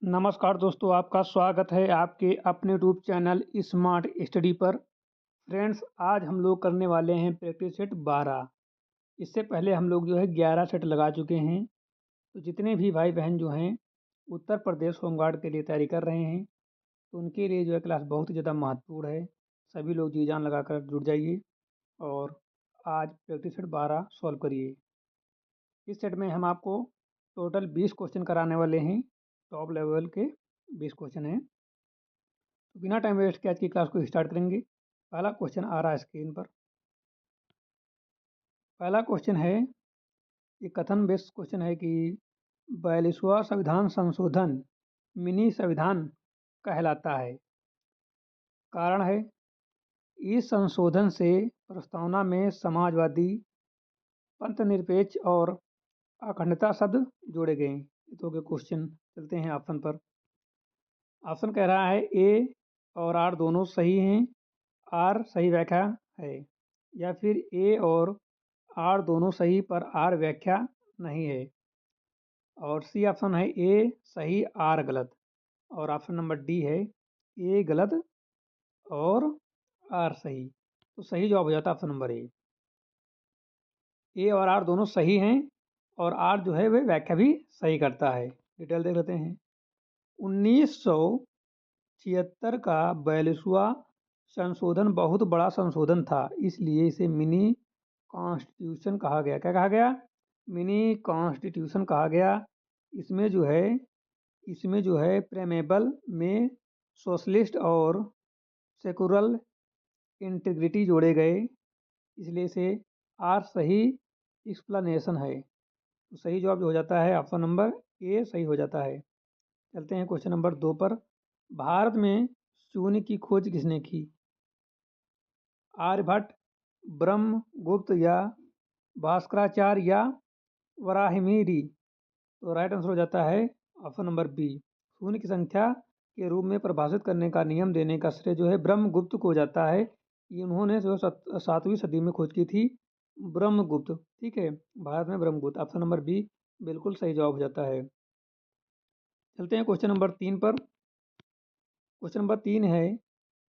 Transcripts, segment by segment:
नमस्कार दोस्तों, आपका स्वागत है आपके अपने यूट्यूब चैनल स्मार्ट स्टडी पर। फ्रेंड्स, आज हम लोग करने वाले हैं प्रैक्टिस सेट 12। इससे पहले हम लोग 11 सेट लगा चुके हैं। तो जितने भी भाई बहन हैं उत्तर प्रदेश होमगार्ड के लिए तैयारी कर रहे हैं, तो उनके लिए क्लास बहुत ही ज़्यादा महत्वपूर्ण है। सभी लोग जी जान लगाकर जुड़ जाइए और आज प्रैक्टिस सेट 12 सॉल्व करिए। इस सेट में हम आपको टोटल 20 क्वेश्चन कराने वाले हैं। टॉप लेवल के 20 क्वेश्चन हैं। तो बिना टाइम वेस्ट के आज की क्लास को स्टार्ट करेंगे। पहला क्वेश्चन आ रहा है स्क्रीन पर। पहला क्वेश्चन है, ये कथन बेस्ड क्वेश्चन है कि 42वां संविधान संशोधन मिनी संविधान कहलाता है। कारण है, इस संशोधन से प्रस्तावना में समाजवादी, पंथनिरपेक्ष और अखंडता शब्द जोड़े गए। तो क्वेश्चन चलते हैं ऑप्शन पर। ऑप्शन कह रहा है ए और आर दोनों सही हैं, आर सही व्याख्या है, या फिर ए और आर दोनों सही पर आर व्याख्या नहीं है, और सी ऑप्शन है ए सही आर गलत, और ऑप्शन नंबर डी है ए गलत और आर सही। तो सही जवाब हो जाता है ऑप्शन नंबर ए और आर दोनों सही हैं और आर वह व्याख्या भी सही करता है। डिटेल देख लेते हैं। 1976 का 42वां संशोधन बहुत बड़ा संशोधन था, इसलिए इसे मिनी कॉन्स्टिट्यूशन कहा गया। क्या कहा गया? मिनी कॉन्स्टिट्यूशन कहा गया। इसमें प्रेमेबल में सोशलिस्ट और सेकुलर इंटीग्रिटी जोड़े गए, इसलिए इसे आर सही एक्सप्लेनेशन है। तो सही जवाब हो जाता है ऑप्शन नंबर ए सही हो जाता है। चलते हैं क्वेश्चन नंबर 2 पर। भारत में शून्य की खोज किसने की? आर्यभट्ट, ब्रह्मगुप्त या भास्कराचार्य या वराहमिहिर? तो राइट आंसर हो जाता है ऑप्शन नंबर बी। शून्य की संख्या के रूप में परिभाषित करने का नियम देने का श्रेय ब्रह्मगुप्त को जाता है। ये उन्होंने 7वीं सदी में खोज की थी, ब्रह्मगुप्त। ठीक है, भारत में ब्रह्मगुप्त। ऑप्शन नंबर बी बिल्कुल सही जवाब हो जाता है। चलते हैं क्वेश्चन नंबर 3 पर। क्वेश्चन नंबर 3 है,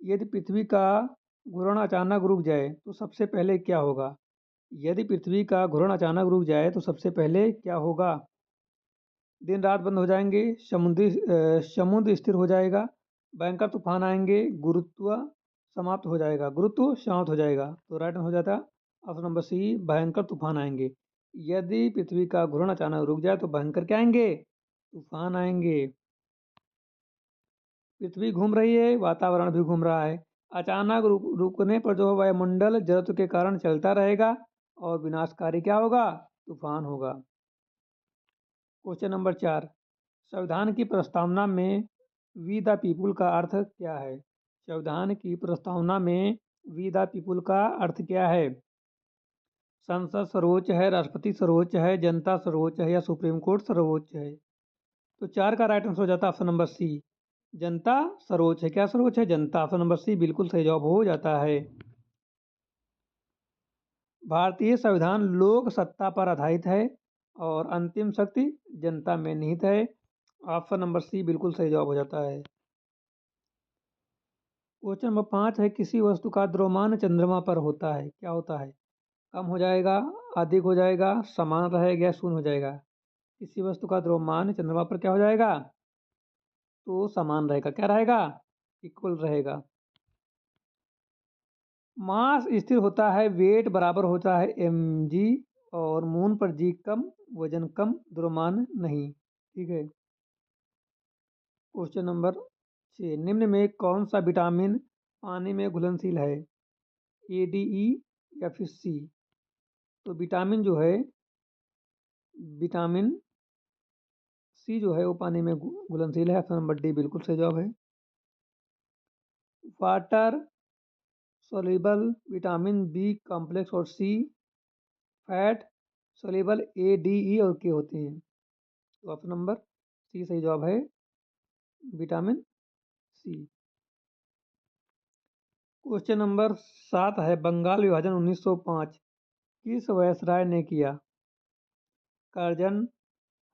यदि पृथ्वी का घूर्णन अचानक रुक जाए तो सबसे पहले क्या होगा? यदि पृथ्वी का घूर्णन अचानक रुक जाए तो सबसे पहले क्या होगा? दिन रात बंद हो जाएंगे, समुद्र स्थिर हो जाएगा, भयंकर तूफान आएंगे, गुरुत्व समाप्त हो जाएगा। गुरुत्व समाप्त हो जाएगा। तो राइट हो जाता ऑप्शन नंबर सी, भयंकर तूफान आएंगे। यदि पृथ्वी का घूर्णन अचानक रुक जाए तो भयंकर क्या आएंगे? तूफान आएंगे। पृथ्वी घूम रही है, वातावरण भी घूम रहा है। अचानक रुकने पर वायुमंडल जड़त्व के कारण चलता रहेगा और विनाशकारी क्या होगा? तूफान होगा। क्वेश्चन नंबर 4, संविधान की प्रस्तावना में वी द पीपुल का अर्थ क्या है? संविधान की प्रस्तावना में वी द पीपुल का अर्थ क्या है? संसद सर्वोच्च है, राष्ट्रपति सर्वोच्च है, जनता सर्वोच्च है, या सुप्रीम कोर्ट सर्वोच्च है? तो 4 का राइट आंसर हो जाता है ऑप्शन नंबर सी, जनता सर्वोच्च है। क्या सर्वोच्च है? जनता। ऑप्शन नंबर सी बिल्कुल सही जवाब हो जाता है। भारतीय संविधान लोक सत्ता पर आधारित है और अंतिम शक्ति जनता में निहित है। ऑप्शन नंबर सी बिल्कुल सही जवाब हो जाता है। क्वेश्चन नंबर 5 है, किसी वस्तु का द्रव्यमान चंद्रमा पर होता है, क्या होता है? कम हो जाएगा, अधिक हो जाएगा, समान रहेगा, शून्य हो जाएगा? किसी वस्तु का द्रव्यमान चंद्रमा पर क्या हो जाएगा? तो समान रहेगा। क्या रहेगा? इक्वल रहेगा। मास स्थिर होता है, वेट बराबर होता है mg, और मून पर जी कम, वजन कम, द्रव्यमान नहीं। ठीक है। क्वेश्चन नंबर 6, निम्न में कौन सा विटामिन पानी में घुलनशील है? ए, डी, ई या फिर सी? तो विटामिन विटामिन सी वो पानी में घुलनशील है। ऑप्शन नंबर डी बिल्कुल सही जवाब है। Water soluble vitamin B complex और C fat soluble A, D, E और के होते हैं। तो ऑप्शन नंबर सी सही जवाब है, विटामिन सी। क्वेश्चन नंबर 7 है, बंगाल विभाजन 1905 किस वायसराय ने किया? कर्जन,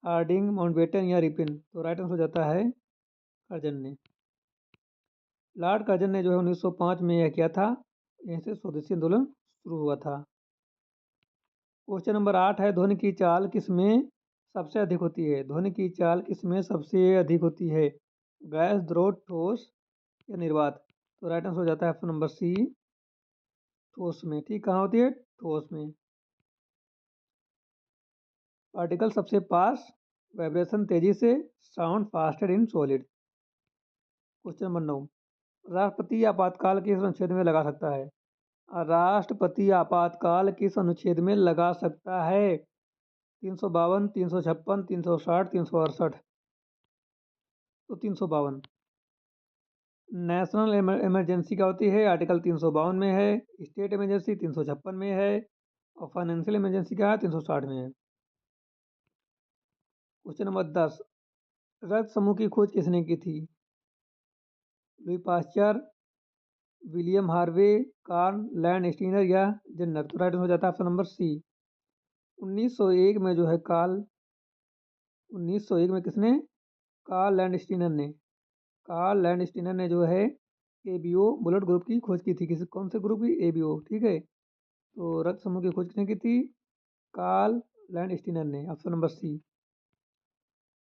हार्डिंग, माउंटबेटन या रिपन? तो राइट आंसर हो जाता है कर्जन ने। लॉर्ड कर्जन ने जो है 1905 में यह किया था। यहीं से स्वदेशी आंदोलन शुरू हुआ था। क्वेश्चन नंबर 8 है, ध्वनि की चाल किसमें सबसे अधिक होती है? ध्वनि की चाल किसमें सबसे अधिक होती है? गैस, द्रव, ठोस या निर्वात? तो राइट आंसर हो जाता है ऑप्शन नंबर सी, ठोस में। ठीक, कहाँ होती है? ठोस में। पार्टिकल सबसे पास, वाइब्रेशन तेजी से, sound faster in solid. Question number 9, राष्ट्रपति आपातकाल किस अनुच्छेद में लगा सकता है? राष्ट्रपति आपातकाल किस अनुच्छेद में लगा सकता है? 352, 356, 360, 368? तो 352। नेशनल इमरजेंसी क्या होती है? आर्टिकल 352 में है। स्टेट इमरजेंसी 356 में है। और फाइनेंशियल इमरजेंसी क्या है? 360 में है। क्वेश्चन नंबर 10, रक्त समूह की खोज किसने की थी? Louis Pasteur, William Harvey, Karl Landsteiner या जेन्नर? तो राइट हो जाता है ऑप्शन नंबर सी। 1901 में जो है 1901 में किसने? कार्ल लैंड स्टीनर ने। कार्ल लैंड स्टीनर ने जो है एबीओ बुलेट ग्रुप की खोज की थी। किसी कौन से ग्रुप की? एबीओ। ठीक है, तो रक्त समूह की खोज किसने की थी? कार्ल लैंड स्टीनर ने। Option number C.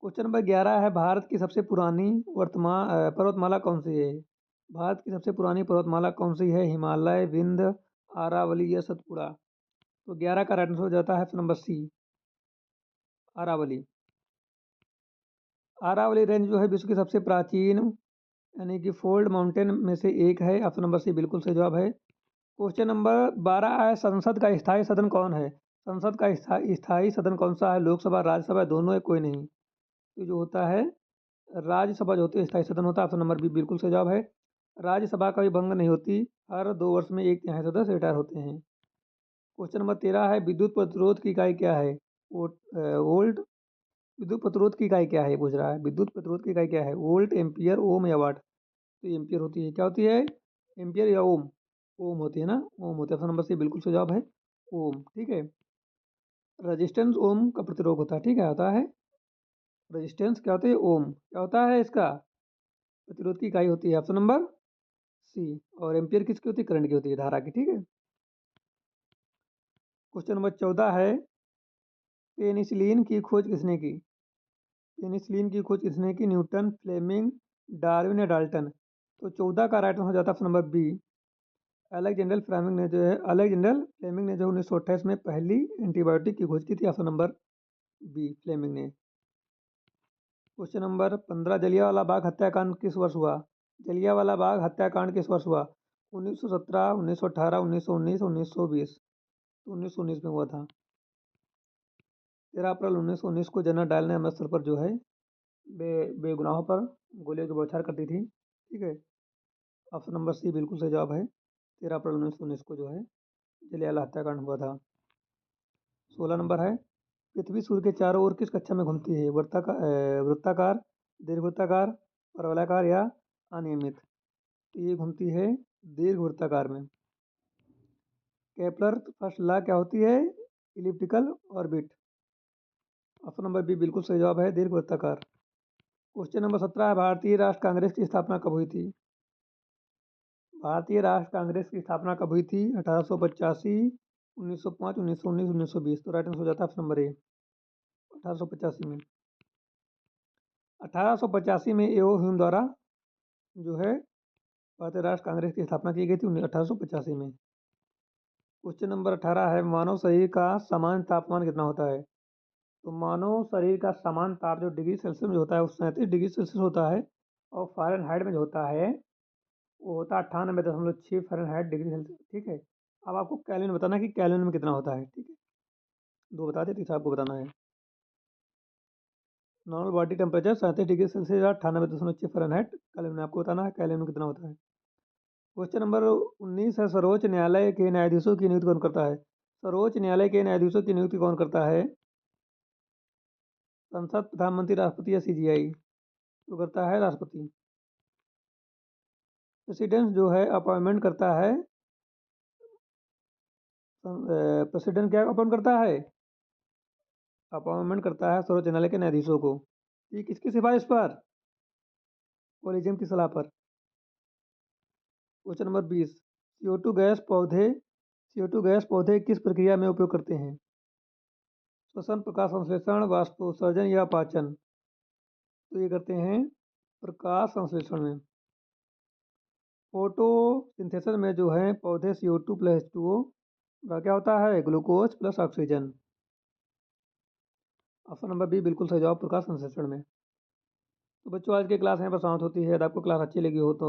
Question number 11 है, भारत की सबसे पुरानी पर्वतमाला कौन सी है? भारत की सबसे पुरानी पर्वतमाला कौन सी है? हिमालय, विंध्य, आरावली या सतपुड़ा? तो 11 का राइट आंसर हो जाता है option number C, Aravalli. Aravalli range जो है विश्व की सबसे प्राचीन यानी कि फोल्ड माउंटेन में से एक है। ऑप्शन नंबर सी बिल्कुल सही जवाब है। क्वेश्चन नंबर 12 है, संसद का स्थायी सदन कौन है? संसद का स्थायी सदन कौन सा है? लोकसभा, राज्यसभा, दोनों है, कोई नहीं? तो जो होता है राज्यसभा जो होती है स्थायी सदन होता है। ऑप्शन नंबर बी बिल्कुल सही जवाब है। राज्यसभा कभी भंग नहीं होती, हर 2 वर्ष में एक तिहाई सदस्य रिटायर होते हैं। क्वेश्चन नंबर 13 है, विद्युत प्रतिरोध की इकाई क्या है? वोल्ट। विद्युत प्रतिरोध की इकाई क्या है पूछ रहा है। विद्युत प्रतिरोध की इकाई क्या है? वोल्ट, एम्पियर, ओम या वाट? तो एम्पियर होती है। क्या होती है? एम्पियर या ओम? ओम होती है ना, ओम होती है। ऑप्शन नंबर सी बिल्कुल सही जवाब है, ओम। ठीक है, रजिस्टेंस ओम का प्रतिरोध होता है। ठीक है, होता है रजिस्टेंस क्या होती है? ओम। क्या होता है इसका? प्रतिरोध की इकाई होती है। Option number C. और एम्पियर किसकी होती है? करंट की होती है, धारा की। ठीक है, क्वेश्चन नंबर 14 है, पेनिसिलिन की खोज किसने की? पेनिसिलिन की खोज किसने की? न्यूटन, फ्लेमिंग, डार्विन या डाल्टन? तो 14 का राइट आंसर हो जाता है option number B, Alexander Fleming ने जो 1928 में पहली एंटीबायोटिक की खोज की थी। ऑप्शन नंबर बी, फ्लेमिंग ने। क्वेश्चन नंबर 15, जलियांवाला बाग हत्याकांड किस वर्ष हुआ? जलियांवाला बाग हत्याकांड किस वर्ष हुआ? 1917, 1918, 1919, 1920? तो 1919 में हुआ था। 13 अप्रैल 1919 को जनरल डायल ने अमृतसर पर जो है बेगुनाहों पर गोलियों की बौछार कर दी थी। ठीक है, ऑप्शन नंबर सी बिल्कुल सही जवाब है। 13 अप्रैल 1919 को जो है जलियांवाला हत्याकांड हुआ था। 16 नंबर है, पृथ्वी सूर्य के चारों ओर किस कक्षा में घूमती है? वृत्ताकार, दीर्घवृत्ताकार, परवलयाकार या अनियमित? तो ये घूमती है दीर्घवृत्ताकार में। केपलर फर्स्ट लॉ क्या होती है? Elliptical orbit. Option number B बिल्कुल सही जवाब है, दीर्घवृत्ताकार। क्वेश्चन नंबर 17 है, भारतीय राष्ट्र कांग्रेस की स्थापना कब हुई थी? भारतीय राष्ट्र कांग्रेस की स्थापना कब हुई थी? 1885, 1905, 1919, 1920? तो राइट आंसर हो जाता है ऑप्शन नंबर ए, 1885 में। 1885 में एओ ह्यूम द्वारा जो है भारतीय राष्ट्र कांग्रेस की स्थापना की गई थी 1885 में। क्वेश्चन नंबर 18 है, मानव शरीर का सामान्य तापमान कितना होता है? तो मानव शरीर का सामान्य ताप जो डिग्री सेल्सियस में होता है वो 37 डिग्री सेल्सियस होता है। और फ़ारेनहाइट में जो होता है वो होता है 98.6 फ़ारेनहाइट डिग्री सेल्सियस। ठीक है, अब आपको केल्विन में बताना है कि केल्विन में कितना होता है। ठीक है, दो बता दें, तीसरा आपको बताना है। Normal body temperature 37 degree Celsius, 98.6 Fahrenheit. Kelvin में आपको बताना है केल्विन में कितना होता है। क्वेश्चन नंबर 19 है, सर्वोच्च न्यायालय के न्यायाधीशों की नियुक्ति कौन करता है? सर्वोच्च न्यायालय के न्यायाधीशों की नियुक्ति कौन करता है? संसद, प्रधानमंत्री, राष्ट्रपति या सीजीआई? तो करता है राष्ट्रपति। प्रेसिडेंट जो है अपॉइंटमेंट करता है, प्रेसिडेंट क्या अपॉइंट करता है? अपॉइंटमेंट करता है सर्वोच्च न्यायालय के न्यायाधीशों को। ये किसकी सिफारिश पर? कोलिजियम की सलाह पर। क्वेश्चन नंबर 20, CO2 गैस पौधे किस प्रक्रिया में उपयोग करते हैं? श्वसन, प्रकाश संश्लेषण, वाष्पोत्सर्जन या पाचन? तो ये करते हैं प्रकाश संश्लेषण में। फोटोसिंथेसिस में जो है पौधे CO2 प्लस H2O का क्या होता है, glucose plus oxygen. Option number B बिल्कुल सही जवाब, प्रकाश संश्लेषण में। तो बच्चों आज की क्लास यहाँ पर समाप्त होती है। यदि आपको क्लास अच्छी लगी हो तो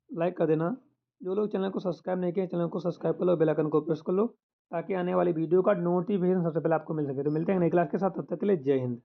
लाइक कर देना। जो लोग चैनल को सब्सक्राइब नहीं किए, चैनल को सब्सक्राइब कर लो, बेल आइकन को प्रेस कर लो ताकि आने वाली वीडियो का नोटिफिकेशन सबसे पहले आपको मिल सके। तो मिलते हैं नई क्लास के साथ, तब तक के लिए जय हिंद।